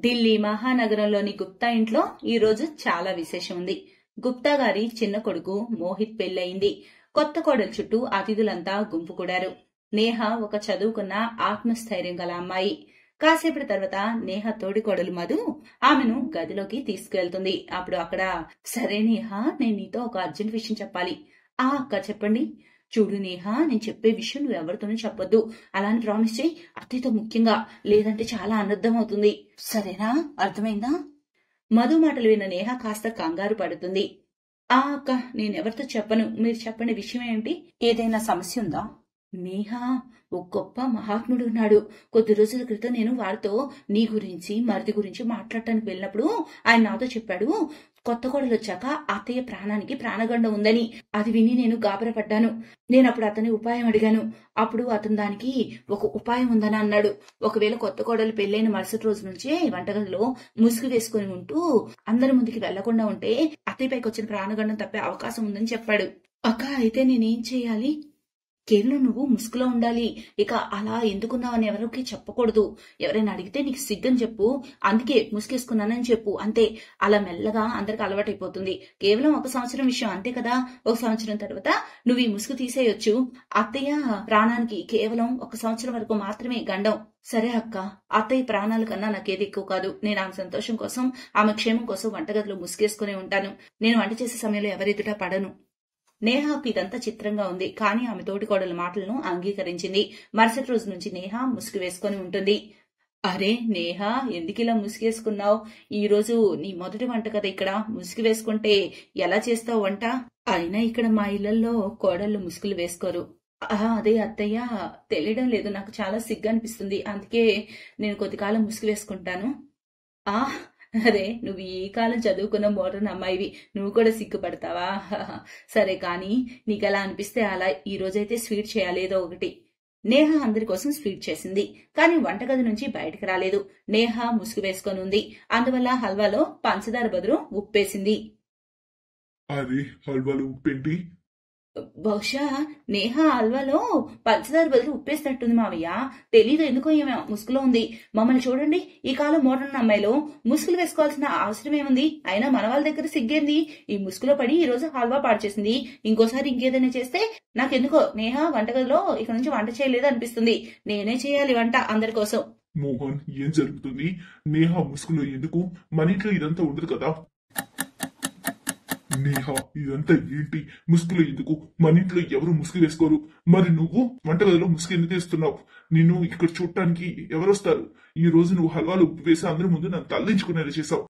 ఢిల్లీ మహానగరంలోని గుప్తా ఇంట్లో ఈరోజు చాలా విశేషం ఉంది. గుప్తా గారి చిన్న కొడుకు మోహిత్ పెళ్లయింది. కొత్త కోడలు చుట్టూ అతిథులంతా గుంపుకూడారు. నేహ ఒక చదువుకున్న ఆత్మస్థైర్యం గల అమ్మాయి. కాసేపటి తర్వాత నేహ తోడికోడలు మధు ఆమెను గదిలోకి తీసుకువెళ్తుంది. అప్పుడు అక్కడ, సరే నేహ, నేను నీతో ఒక అర్జెంట్ విషయం చెప్పాలి. ఆ అక్క, చెప్పండి. చూడు నేహ, నేను చెప్పే విషయం నువ్వు ఎవరితోనూ చెప్పొద్దు. అలా అని ప్రామిస్ చేయి, అత్తయ్యతో ముఖ్యంగా, లేదంటే చాలా అనర్థం అవుతుంది. సరేనా? అర్థమైందా? మధు మాటలు విన్న నేహ కాస్త కంగారు పడుతుంది. ఆ అక్క, నేనెవరితో చెప్పను. మీరు చెప్పండి, విషయం ఏంటి? ఏదైనా సమస్య ఉందా? నేహ, ఒక గొప్ప మహాత్ముడు ఉన్నాడు. కొద్ది రోజుల క్రితం నేను వారితో నీ గురించి, మరిది గురించి మాట్లాడటానికి వెళ్ళినప్పుడు ఆయన నాతో చెప్పాడు, కొత్త కోడలు వచ్చాక అత్తయ్య ప్రాణానికి ప్రాణగండం ఉందని. అది విని నేను గాబరపడ్డాను. నేనప్పుడు అతని ఉపాయం అడిగాను. అప్పుడు అతను దానికి ఒక ఉపాయం ఉందని అన్నాడు. ఒకవేళ కొత్త కోడలు పెళ్లైన మరుసటి రోజు నుంచే వంటగదిలో ముసుగు వేసుకుని ఉంటూ అందరి ముందుకి వెళ్లకుండా ఉంటే అత్తయ్యపైకి వచ్చిన ప్రాణగండం తప్పే అవకాశం ఉందని చెప్పాడు. అక్క, అయితే నేనేం చెయ్యాలి? కేవలం నువ్వు ముసుగులో ఉండాలి. ఇక అలా ఎందుకున్నావని ఎవరికి చెప్పకూడదు. ఎవరైనా అడిగితే నీకు సిగ్గని చెప్పు. అందుకే ముసుగేసుకున్నానని చెప్పు. అంతే. అలా మెల్లగా అందరికి అలవాటైపోతుంది. కేవలం 1 సంవత్సరం విషయం, అంతే కదా. 1 సంవత్సరం తర్వాత నువ్వు ఈ ముసుగు తీసేయొచ్చు. అత్తయ్య ప్రాణానికి కేవలం 1 సంవత్సరం వరకు మాత్రమే గండం. సరే అక్క, అత్తయ్య ప్రాణాల కన్నా నాకేది ఎక్కువ కాదు. నేను ఆమె సంతోషం కోసం, ఆమె క్షేమం కోసం వంటగదిలో ముసుగేసుకునే ఉంటాను. నేను వంట చేసే సమయంలో ఎవరెదుట పడను. నేహాకు ఇదంతా చిత్రంగా ఉంది. కానీ ఆమె తోటికోడల మాటలను అంగీకరించింది. మరుసటి రోజు నుంచి నేహ ముసుగు వేసుకుని ఉంటుంది. అరే నేహ, ఎందుకిలా ముసుగేసుకున్నావు? ఈ రోజు నీ మొదటి వంట కదా. ఇక్కడ ముసుగు వేసుకుంటే ఎలా చేస్తావు వంట? అయినా ఇక్కడ మా ఇళ్లలో కోడళ్లు ముసుగులు వేసుకోరు. అదే అత్తయ్య, తెలియడం లేదు, నాకు చాలా సిగ్గు అనిపిస్తుంది. అందుకే నేను కొద్ది కాలం ముసుగు వేసుకుంటాను. అరే, నువ్వు ఈ కాలం చదువుకున్న మోడర్న్ అమ్మాయివి, నువ్వు కూడా సిగ్గుపడతావా? సరే కానీ నీకు ఎలా అనిపిస్తే అలా. ఈ రోజైతే స్వీట్ చేయాలి, ఏదో ఒకటి. నేహ అందరి కోసం స్వీట్ చేసింది. కానీ వంటగది నుంచి బయటకు రాలేదు. నేహ ముసుగు వేసుకొని ఉంది. అందువల్ల హల్వాలో పంచదార బదులు ఉప్పేసింది. అరే, హల్వాలో ఉప్పేంటి? బహుశా నేహ హల్వాలో పంచదార బదులు ఉప్పేసినట్టుంది మావయ్య. తెలీదు ఎందుకో ఏమో ముసుగులో ఉంది. మమ్మల్ని చూడండి, ఈ కాలం మోడర్న్ అమ్మాయిలో ముసుగులు వేసుకోవాల్సిన అవసరం ఏముంది? అయినా మన వాళ్ళ దగ్గర సిగ్గేంది? ఈ ముసుగులో పడి ఈ రోజు హల్వా పాడు చేసింది. ఇంకోసారి ఇంకేదైనా చేస్తే నాకెందుకో నేహ వంటగదిలో ఇక నుంచి వంట చేయలేదు అనిపిస్తుంది. నేనే చేయాలి వంట అందరి కోసం. మోహన్, ఏం జరుగుతుంది? నేహ ముసుగులో ఎందుకు? మన ఇంట్లో ఇదంతా ఉండదు కదా. నేహ, ఇదంతా ఏంటి? ముసుగులో ఎందుకు? మన ఇంట్లో ఎవరు ముసుగు వేసుకోరు. మరి నువ్వు వంటగదిలో ముసుగు ఎందుకు వేస్తున్నావు? నిన్ను ఇక్కడ చూడటానికి ఎవరొస్తారు? ఈ రోజు నువ్వు హల్వాలో ఉప్పు వేసి అందరి ముందు నన్ను తల్లించుకునేలా చేసావు.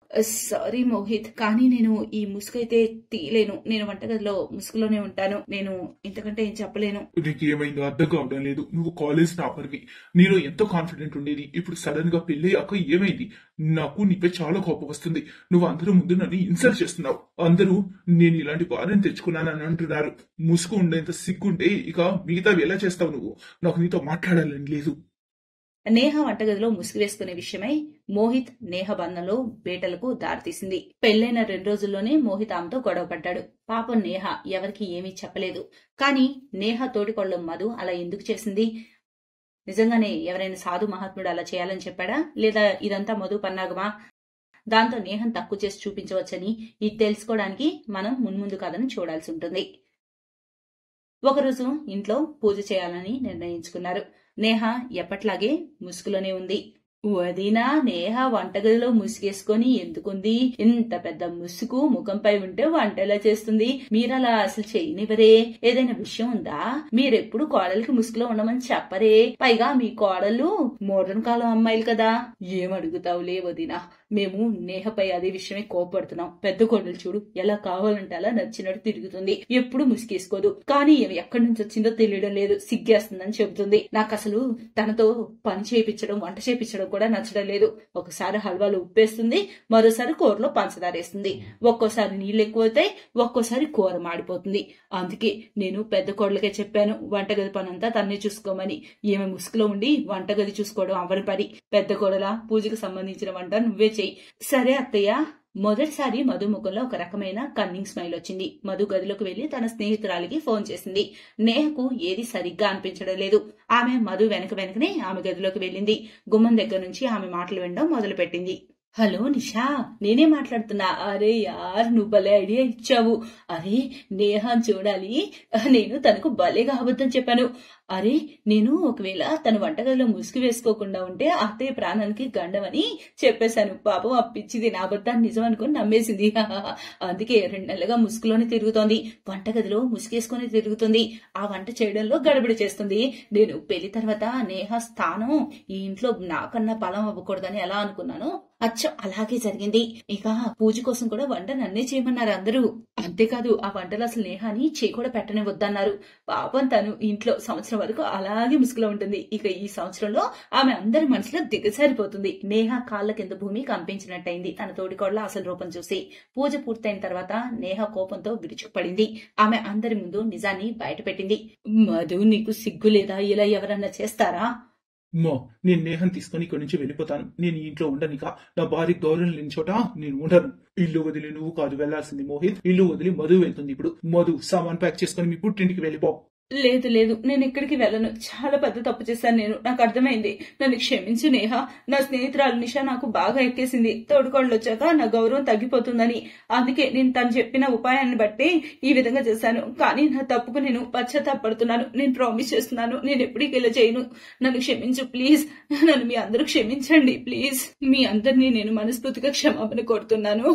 సారీ మోహిత్, కానీ నేను ఈ ముసుగు అయితే తీయలేను. నేను వంటగదిలో ముసుగులోనే ఉంటాను. నేను ఇంతకంటే ఏం చెప్పలేను. నీకు ఏమైందో అర్థం కావడం లేదు. నువ్వు కాలేజ్ టాపర్వి, నీలో ఎంతో కాన్ఫిడెంట్ ఉండేది. ఇప్పుడు సడన్ గా పెళ్ళయ్యాక ఏమైంది? నాకు నీపై చాలా కోపం వస్తుంది. నువ్వు అందరి ముందు నన్ను ఇన్సల్ట్ చేస్తున్నావు. అందరూ నేను ఇలాంటి వారిని తెచ్చుకున్నానని అంటున్నారు. ముసుగు ఉండేంత సిగ్గుంటే ఇక మిగతావి ఎలా చేస్తావు నువ్వు? నాకు నీతో మాట్లాడాలని లేదు. నేహ వంటగదిలో ముసుగు వేసుకునే విషయమై మోహిత్ నేహ బంధంలో బేటలకు దారితీసింది. పెళ్లైన 2 రోజుల్లోనే మోహిత్ ఆమెతో గొడవ పడ్డాడు. పాపం నేహ ఎవరికి ఏమీ చెప్పలేదు. కానీ నేహ తోటికోడలు మధు అలా ఎందుకు చేసింది? నిజంగానే ఎవరైనా సాధు మహాత్ముడు అలా చేయాలని చెప్పాడా? లేదా ఇదంతా మధు పన్నాగమా? దాంతో నేహం తక్కువ చేసి చూపించవచ్చని ఇది తెలుసుకోవడానికి మనం మున్ముందు కథను చూడాల్సి ఉంటుంది. ఒకరోజు ఇంట్లో పూజ చేయాలని నిర్ణయించుకున్నారు. నేహ ఎప్పట్లాగే ముసుగులోనే ఉంది. వదినా, నేహ వంటగదిలో ముసుగేసుకొని ఎందుకుంది? ఇంత పెద్ద ముసుగు ముఖంపై ఉంటే వంట ఎలా చేస్తుంది? మీరలా అసలు చేయనివరే. ఏదైనా విషయం ఉందా? మీరెప్పుడు కోడలికి ముసుగులో ఉండమని చెప్పరే. పైగా మీ కోడలు మోడర్న్ కాలం అమ్మాయిలు కదా. ఏమడుగుతావులే వదినా, మేము నేహపై అదే విషయమే కోపడుతున్నాం. పెద్ద కోడలు చూడు, ఎలా కావాలంటే అలా నచ్చినట్టు తిరుగుతుంది. ఎప్పుడు ముసుగేసుకోదు. కానీ ఏమి ఎక్కడి నుంచి వచ్చిందో తెలియడం లేదు. సిగ్గేస్తుందని చెబుతుంది. నాకు అసలు తనతో పని చేయించడం, వంట చేయించడం కూడా నచ్చడం లేదు. ఒకసారి హల్వాలో ఉప్పేస్తుంది, మరోసారి కూరలో పంచదార వేస్తుంది. ఒక్కోసారి నీళ్ళు ఎక్కువైతాయి, ఒక్కోసారి కూర మాడిపోతుంది. అందుకే నేను పెద్ద కోడలకే చెప్పాను వంటగది పనంతా తన్నే చూసుకోమని. ఏమి ముసుగులో ఉండి వంటగది చూసుకోవడం అవ్వని పని. పెద్ద కోడల, పూజకు సంబంధించిన వంట నువ్వే చెయ్యి. సరే అత్తయ్య. మొదటిసారి మధు ముఖంలో ఒక రకమైన కన్నింగ్ స్మైల్ వచ్చింది. మధు గదిలోకి వెళ్లి తన స్నేహితురాలికి ఫోన్ చేసింది. నేహకు ఏది సరిగ్గా అనిపించడం లేదు. ఆమె మధు వెనకనే ఆమె గదిలోకి వెళ్ళింది. గుమ్మం దగ్గర నుంచి ఆమె మాటలు వినడం మొదలుపెట్టింది. హలో నిషా, నేనే మాట్లాడుతున్నా. అరే యార్, నువ్వు భలే ఐడియా ఇచ్చావు. అరే నేహాన్ చూడాలి, నేను తనకు భలేగా అబద్ధం చెప్పాను. అరే నేను ఒకవేళ తన వంటగదిలో ముసుగు వేసుకోకుండా ఉంటే అత్తయ్య ప్రాణానికి గండమని చెప్పేశాను. పాపం ఆ పిచ్చిది నా అబద్ధాన్ని నిజం అనుకుని నమ్మేసింది. అందుకే 2 నెలలుగా ముసుగులోనే తిరుగుతోంది, వంటగదిలో ముసుగేసుకుని తిరుగుతుంది, ఆ వంట చేయడంలో గడబిడి చేస్తుంది. నేను పెళ్లి తర్వాత నేహ స్థానం ఈ ఇంట్లో నాకన్నా బలం అవ్వకూడదని ఎలా అనుకున్నాను, అచ్చం అలాగే జరిగింది. ఇక పూజ కోసం కూడా వంట నన్నే చేయమన్నారు అందరూ. అంతేకాదు ఆ వంటలు అసలు నేహాని చేయి కూడా పెట్టనే వద్దన్నారు. పాపం తను ఇంట్లో సంవత్సరం వరకు అలాగే ముసుగులో ఉంటుంది. ఇక ఈ సంవత్సరంలో ఆమె అందరి మనసులో దిగజారిపోతుంది. నేహ కాళ్ళ కింద భూమి కంపించినట్టయింది తన తోడికోడల అసలు రూపం చూసి. పూజ పూర్తయిన తర్వాత నేహ కోపంతో విరుచుకుపడింది. ఆమె అందరి ముందు నిజాన్ని బయట పెట్టింది. మధు, నీకు సిగ్గు లేదా? ఇలా ఎవరన్నా చేస్తారా? మో, నేను నేహం తీసుకొని ఇక్కడి నుంచి వెళ్ళిపోతాను. నేను ఈ ఇంట్లో ఉండనిక. నా భార్య గౌరవం లేని చోట నేను ఉండను. ఇల్లు వదిలి నువ్వు కాదు వెళ్లాల్సింది మోహిత్, ఇల్లు వదిలి మధు వెళ్తుంది. ఇప్పుడు మధు సామాన్ ప్యాక్ చేసుకుని మీ పుట్టింటికి వెళ్ళిపో. లేదు లేదు, నేను ఎక్కడికి వెళ్ళను. చాలా పెద్ద తప్పు చేశాను నేను. నాకు అర్థమైంది. నన్ను క్షమించు నేహ. నా స్నేహితురాలు నిషా నాకు బాగా ఎక్కేసింది. తోడుకోళ్ళు వచ్చాక నా గౌరవం తగ్గిపోతుందని. అందుకే నేను తను చెప్పిన ఉపాయాన్ని బట్టి ఈ విధంగా చేశాను. కానీ నా తప్పుకు నేను పశ్చాత్తాపడుతున్నాను. నేను ప్రామిస్ చేస్తున్నాను, నేను ఎప్పటికీ ఇలా చేయను. నన్ను క్షమించు ప్లీజ్. నన్ను మీ అందరూ క్షమించండి ప్లీజ్. మీ అందరినీ నేను మనస్ఫూర్తిగా క్షమాపణ కోరుతున్నాను.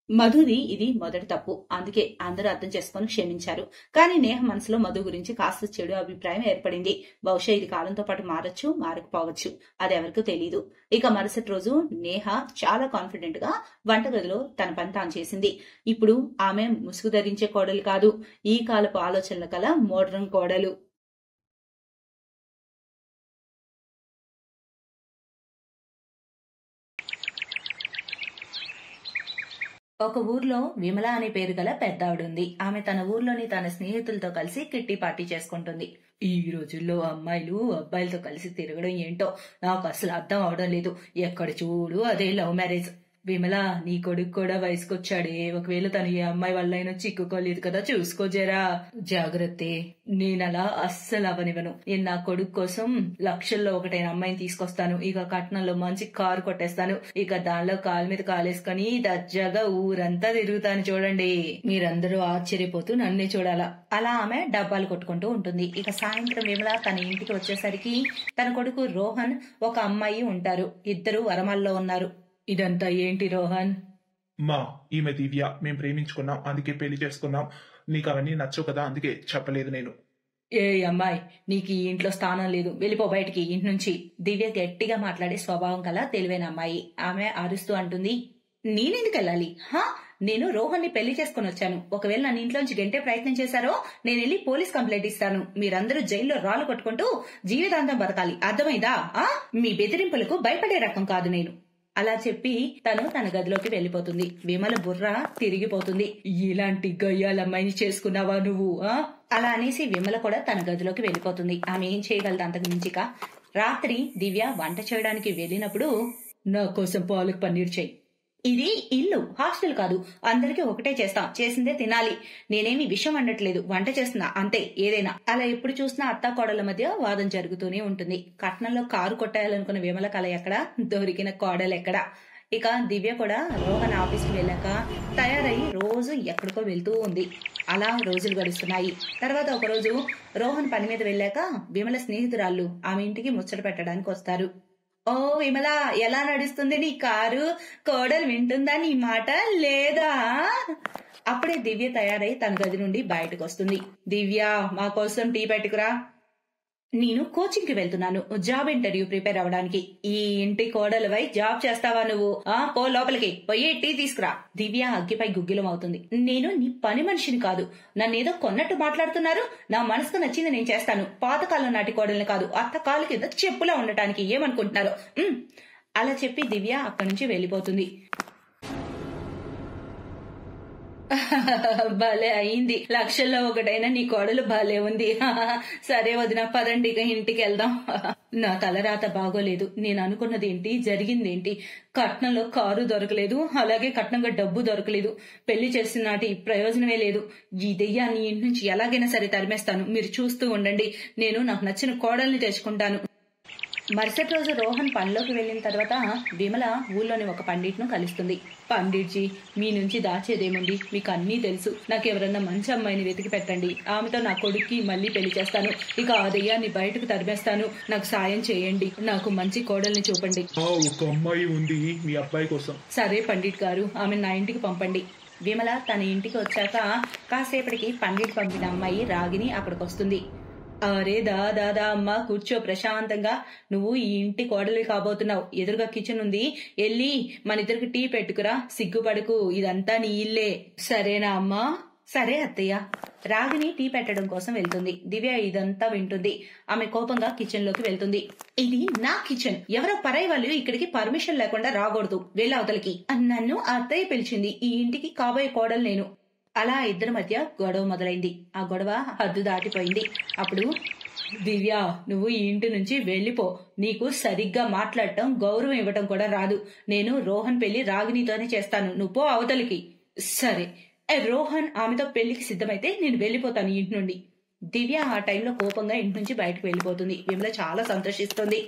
మధుది ఇది మొదటి తప్పు, అందుకే అందరూ అర్థం చేసుకుని క్షమించారు. కానీ నేహ మనసులో మధు గురించి కాస్త చెడు అభిప్రాయం ఏర్పడింది. బహుశా ఇది కాలంతో పాటు మారచ్చు, మారకపోవచ్చు, అది ఎవరికీ తెలీదు. ఇక మరుసటి రోజు నేహ చాలా కాన్ఫిడెంట్ గా వంటగదిలో తన పని తాను చేసింది. ఇప్పుడు ఆమె ముసుగు ధరించే కోడలు కాదు, ఈ కాలపు ఆలోచనల కల మోడ్రన్ కోడలు. ఒక ఊర్లో విమల అనే పేరు గల పెద్దావిడుంది. ఆమె తన ఊర్లోని తన స్నేహితులతో కలిసి కిట్టి పార్టీ చేసుకుంటుంది. ఈ రోజుల్లో అమ్మాయిలు అబ్బాయిలతో కలిసి తిరగడం ఏంటో నాకు అసలు అర్థం అవడం లేదు. ఎక్కడ చూడు అదే లవ్ మ్యారేజ్. విమల, నీ కొడుకు కూడా వయసుకొచ్చాడే, ఒకవేళ తను ఈ అమ్మాయి వల్ల అయినా చిక్కుకోలేదు కదా, చూసుకోజరా, జాగ్రత్తే. నేనలా అస్సలు అవనివ్వను. నేను నా కొడుకు కోసం లక్షల్లో ఒకటైన అమ్మాయిని తీసుకొస్తాను. ఇక కట్నంలో మంచి కారు కొట్టేస్తాను. ఇక దానిలో కాలు మీద కాలేసుకొని దర్జాగా ఊరంతా తిరుగుతాను. చూడండి. మీరందరూ ఆశ్చర్యపోతూ నన్నే చూడాలా. అలా ఆమె డబ్బాలు కొట్టుకుంటూ ఉంటుంది. ఇక సాయంత్రం విమల తన ఇంటికి వచ్చేసరికి తన కొడుకు రోహన్, ఒక అమ్మాయి ఉంటారు. ఇద్దరు వరమాల్లో ఉన్నారు. ఇదంతా ఏంటి రోహన్? మా, ఈమె దివ్య. మేం ప్రేమించుకున్నాం, అందుకే పెళ్లి చేసుకున్నాం. నీకు అవన్నీ నచ్చవు కదా, అందుకే చెప్పలేదు నేను. ఏ అమ్మాయి, నీకు ఈ ఇంట్లో స్థానం లేదు, వెళ్ళిపో బయటికి ఇంటి నుంచి. దివ్య గట్టిగా మాట్లాడే స్వభావం కల తెలివైన అమ్మాయి. ఆమె అరుస్తూ అంటుంది, నేనెందుకు వెళ్ళాలి? నేను రోహన్ ని పెళ్లి చేసుకుని వచ్చాను. ఒకవేళ నన్ను ఇంట్లోంచి గెంటే ప్రయత్నం చేశారో నేను వెళ్ళి పోలీస్ కంప్లైంట్ ఇస్తాను. మీరందరూ జైల్లో రాళ్లు కొట్టుకుంటూ జీవితాంతం బతకాలి, అర్థమైందా? మీ బెదిరింపులకు భయపడే రకం కాదు నేను. అలా చెప్పి తను తన గదిలోకి వెళ్లిపోతుంది. విమల బుర్ర తిరిగిపోతుంది. ఇలాంటి గయ్యాలమ్మాయిని చేసుకున్నావా నువ్వు? అలా అనేసి విమల కూడా తన గదిలోకి వెళ్లిపోతుంది. ఆమె ఏం చేయగలదు అంతకు మించిక. రాత్రి దివ్య వంట చేయడానికి వెళ్ళినప్పుడు, నా కోసం పాలక్ పన్నీర్ చెయ్యి. ఇది ఇల్లు, హాస్టల్ కాదు. అందరికీ ఒకటే చేస్తాం, చేసిందే తినాలి. నేనేమి విషయం అనట్లేదు, వంట చేస్తున్నా అంతే. ఏదైనా అలా ఎప్పుడు చూసినా అత్తా కోడల మధ్య వాదం జరుగుతూనే ఉంటుంది. కట్నంలో కారు కొట్టాలనుకున్న విమల కళ ఎక్కడ, దొరికిన కోడలు ఎక్కడ. ఇక దివ్య కూడా రోహన్ ఆఫీస్కి వెళ్ళాక తయారయి రోజు ఎక్కడికో వెళ్తూ ఉంది. అలా రోజులు గడుస్తున్నాయి. తర్వాత ఒకరోజు రోహన్ పని మీద వెళ్ళాక విమల స్నేహితురాళ్ళు ఆమె ఇంటికి ముచ్చట పెట్టడానికి వస్తారు. ఓ విమల, ఎలా నడుస్తుంది నీ కారు? కోడలు వింటుందా నీ మాట లేదా? అప్పుడే దివ్య తయారై తన గది నుండి బయటకు వస్తుంది. దివ్య, మా కోసం టీ పెట్టుకురా. నేను కోచింగ్ కి వెళ్తున్నాను, జాబ్ ఇంటర్వ్యూ ప్రిపేర్ అవ్వడానికి. ఈ ఇంటి కోడలువై జాబ్ చేస్తావా నువ్వు? పో లోపలికి పోయి టీ తీసుకురా. దివ్య అగ్గిపై గుగ్గిలం అవుతుంది. నేను నీ పని మనిషిని కాదు, నన్నేదో కొన్నట్టు మాట్లాడుతున్నారు. నా మనసుకు నచ్చింది నేను చేస్తాను. పాతకాలం నాటి కోడల్ని కాదు, అత్త కాలు కింద చెప్పులా ఉండటానికి ఏమనుకుంటున్నారు? అలా చెప్పి దివ్య అక్కడి నుంచి వెళ్లిపోతుంది. భలే అయింది, లక్షల్లో ఒకటైనా నీ కోడలు భలే ఉంది. సరే వదిన, పదండి ఇక ఇంటికి వెళ్దాం. నా తలరాత బాగోలేదు. నేను అనుకున్నది ఏంటి, జరిగిందేంటి? కట్నంలో కారు దొరకలేదు, అలాగే కట్నంగా డబ్బు దొరకలేదు. పెళ్లి చేసిన నాటి ప్రయోజనమే లేదు. ఈ దెయ్యాన్ని ఇంటి నుంచి ఎలాగైనా సరే తరిమేస్తాను. మీరు చూస్తూ ఉండండి. నేను నాకు నచ్చిన కోడల్ని తెచ్చుకుంటాను. మరుసటి రోజు రోహన్ పనిలోకి వెళ్ళిన తర్వాత విమల ఊళ్ళోని ఒక పండిట్ను కలుస్తుంది. పండిట్జీ, మీ నుంచి దాచేదేముంది, మీకు అన్నీ తెలుసు. నాకు ఎవరన్నా మంచి అమ్మాయిని వెతికి పెట్టండి. ఆమెతో నా కొడుక్కి మళ్ళీ పెళ్లి చేస్తాను. ఇక ఆ దయ్యాన్ని బయటకు తరిమేస్తాను. నాకు సాయం చేయండి. నాకు మంచి కోడల్ని చూపండి. ఒక అమ్మాయి ఉంది మీ అబ్బాయి కోసం. సరే పండిట్ గారు, ఆమె నా ఇంటికి పంపండి. విమల తన ఇంటికి వచ్చాక కాసేపటికి పండిట్ పంపిన అమ్మాయి రాగిని అక్కడికి వస్తుంది. అరే దాదా అమ్మ, కూర్చో ప్రశాంతంగా. నువ్వు ఈ ఇంటి కోడలి కాబోతున్నావు. ఎదురుగా కిచెన్ ఉంది, వెళ్ళి మన ఇద్దరికి టీ పెట్టుకురా. సిగ్గుపడకు, ఇదంతా నీ ఇల్లే. సరేనా అమ్మా? సరే అత్తయ్య. రాగిని టీ పెట్టడం కోసం వెళ్తుంది. దివ్య ఇదంతా వింటుంది. ఆమె కోపంగా కిచెన్ లోకి వెళ్తుంది. ఇది నా కిచెన్, ఎవరో పరాయి వాళ్ళు ఇక్కడికి పర్మిషన్ లేకుండా రాకూడదు, వెళ్ళ అవతలికి. నన్ను అత్తయ్య పిలిచింది. ఈ ఇంటికి కాబోయే కోడలు నేను. అలా ఇద్దరి మధ్య గొడవ మొదలైంది. ఆ గొడవ హద్దు దాటిపోయింది. అప్పుడు దివ్య, నువ్వు ఈ ఇంటి నుంచి వెళ్ళిపో. నీకు సరిగ్గా మాట్లాడటం, గౌరవం ఇవ్వటం కూడా రాదు. నేను రోహన్ పెళ్లి రాగినితోనే చేస్తాను. నువ్వు పో అవతలికి. సరే, రోహన్ ఆమెతో పెళ్లికి సిద్ధమైతే నేను వెళ్ళిపోతాను ఇంటి నుండి. దివ్య ఆ టైంలో కోపంగా ఇంటి నుంచి బయటకు వెళ్ళిపోతుంది. విమల చాలా సంతోషిస్తుంది.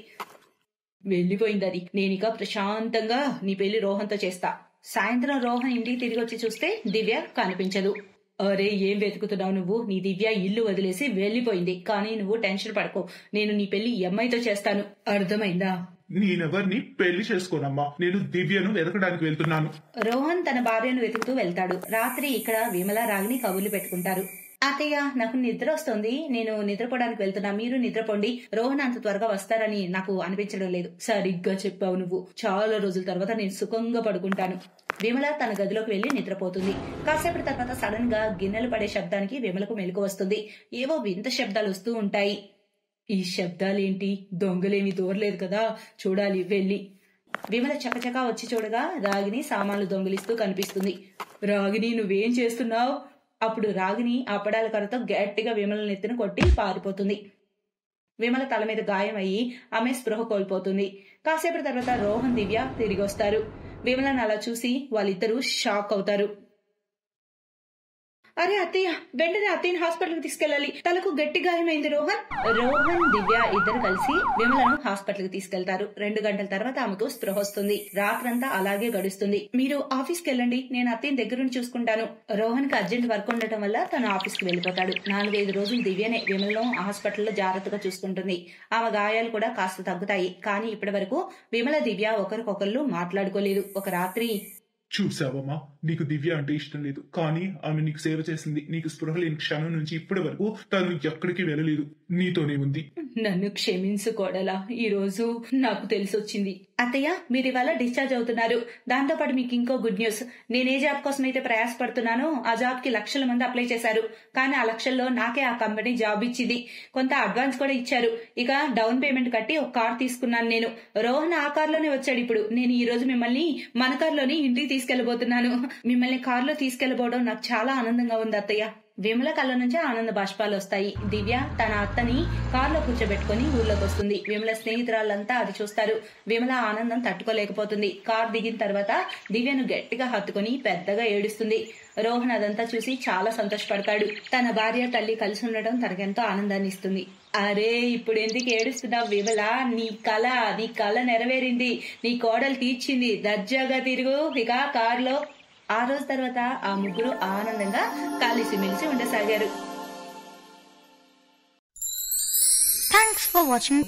వెళ్ళిపోయింది అది. నేనిక ప్రశాంతంగా నీ పెళ్లి రోహన్తో చేస్తా. సాయంత్రం రోహన్ ఇంటికి తిరిగి వచ్చి చూస్తే దివ్య కనిపించదు. అరే, ఏం వెతుకుతున్నావు నువ్వు? నీ దివ్య ఇల్లు వదిలేసి వెళ్లిపోయింది. కానీ నువ్వు టెన్షన్ పడకో, నేను నీ పెళ్లి అమ్మాయితో చేస్తాను. అర్థమైందా? నేనెవరిని పెళ్లి చేసుకోనమ్మా. నేను దివ్యను వెతకడానికి వెళ్తున్నాను. రోహన్ తన భార్యను వెతుకుతూ వెళ్తాడు. రాత్రి ఇక్కడ విమల రాగిని కబుర్లు పెట్టుకుంటారు. అత్తయ్య, నాకు నిద్ర వస్తుంది, నేను నిద్రపోవడానికి వెళ్తున్నా. మీరు నిద్రపోండి. రోహన్ అంత త్వరగా వస్తారని నాకు అనిపించడం లేదు. సరిగ్గా చెప్పావు నువ్వు. చాలా రోజుల తర్వాత నేను సుఖంగా పడుకుంటాను. విమల తన గదిలోకి వెళ్లి నిద్రపోతుంది. కాసేపటి తర్వాత సడన్ గా గిన్నెలు పడే శబ్దానికి విమలకు మెలకు వస్తుంది. ఏవో వింత శబ్దాలు వస్తూ ఉంటాయి. ఈ శబ్దాలేంటి? దొంగలేమి దూరలేదు కదా, చూడాలి వెళ్ళి. విమల చకచకా వచ్చి చూడగా రాగిని సామాన్లు దొంగిలిస్తూ కనిపిస్తుంది. రాగిని, నువ్వేం చేస్తున్నావు? అప్పుడు రాగిని అప్పడాల కర్రతో గట్టిగా విమల నెత్తిన కొట్టి పారిపోతుంది. విమల తల మీద గాయం అయ్యి ఆమె స్పృహ కోల్పోతుంది. కాసేపటి తర్వాత రోహన్, దివ్య తిరిగి వస్తారు. విమలను అలా చూసి వాళ్ళిద్దరూ షాక్ అవుతారు. అరే అత్తయ్య, వెంటనే అత్తయ్యని హాస్పిటల్ కి తీసుకెళ్లాలి, తలకు గట్టి గాయమైంది. రోహన్, దివ్య ఇద్దరు కలిసి విమలను హాస్పిటల్ కి తీసుకెళ్తారు. 2 గంటల తర్వాత ఆమెకు స్పృహ వస్తుంది. రాత్రంతా అలాగే గడుస్తుంది. మీరు ఆఫీస్కి వెళ్ళండి, నేను అత్తయ్యని దగ్గరుండి చూసుకుంటాను. రోహన్ కి అర్జెంట్ వర్క్ ఉండటం వల్ల తను ఆఫీస్ కి వెళ్లిపోతాడు. 4-5 రోజులు దివ్యనే విమలను హాస్పిటల్లో జాగ్రత్తగా చూసుకుంటుంది. ఆమె గాయాలు కూడా కాస్త తగ్గుతాయి. కానీ ఇప్పటి వరకు విమల, దివ్య ఒకరికొకరు మాట్లాడుకోలేదు. ఒక రాత్రి, చూసావమ్మా, నీకు దివ్య అంటే ఇష్టం లేదు, కానీ ఆమె నీకు సేవ చేసింది. నీకు స్పృహ లేని క్షణం నుంచి ఇప్పటి వరకు తను ఎక్కడికి వెళ్ళలేదు, నీతోనే ఉంది. నన్ను క్షమించు కోడలా, ఈ రోజు నాకు తెలిసొచ్చింది. అత్తయ్య, మీరు ఇవాళ డిశ్చార్జ్ అవుతున్నారు. దాంతో పాటు మీకు ఇంకో గుడ్ న్యూస్. నేనే జాబ్ కోసం అయితే ప్రయాసపడుతున్నానో ఆ జాబ్ కి లక్షల మంది అప్లై చేశారు. కానీ ఆ లక్షల్లో నాకే ఆ కంపెనీ జాబ్ ఇచ్చింది. కొంత అడ్వాన్స్ కూడా ఇచ్చారు. ఇక డౌన్ పేమెంట్ కట్టి ఒక కార్ తీసుకున్నాను నేను. రోహన్ ఆ కార్లోనే వచ్చాడు. ఇప్పుడు నేను ఈ రోజు మిమ్మల్ని మన కార్లోని ఇంటికి తీసుకెళ్లబోతున్నాను. మిమ్మల్ని కారులో తీసుకెళ్లబోవడం నాకు చాలా ఆనందంగా ఉంది అత్తయ్య. విమల కళ్ళ నుంచి ఆనంద బాష్పాలు వస్తాయి. దివ్య తన అత్తని కారులో కూర్చోబెట్టుకుని ఊర్లోకి వస్తుంది. విమల స్నేహితురాళ్ళంతా అది చూస్తారు. విమల ఆనందం తట్టుకోలేకపోతుంది. కారు దిగిన తర్వాత దివ్యను గట్టిగా హత్తుకుని పెద్దగా ఏడుస్తుంది. రోహన్ అదంతా చూసి చాలా సంతోషపడతాడు. తన భార్య, తల్లి కలిసి ఉండడం తనకెంతో ఆనందాన్ని ఇస్తుంది. అరే, ఇప్పుడు ఎందుకు ఏడుస్తున్నావు విమల? నీ కళ నెరవేరింది. నీ కోడలు తీర్చింది. దర్జాగా తిరుగు ఇక కారులో. ఆ రోజు తర్వాత ఆ ముగ్గురు ఆనందంగా కలిసిమెలిసి ఉండసాగారు. Thanks for watching.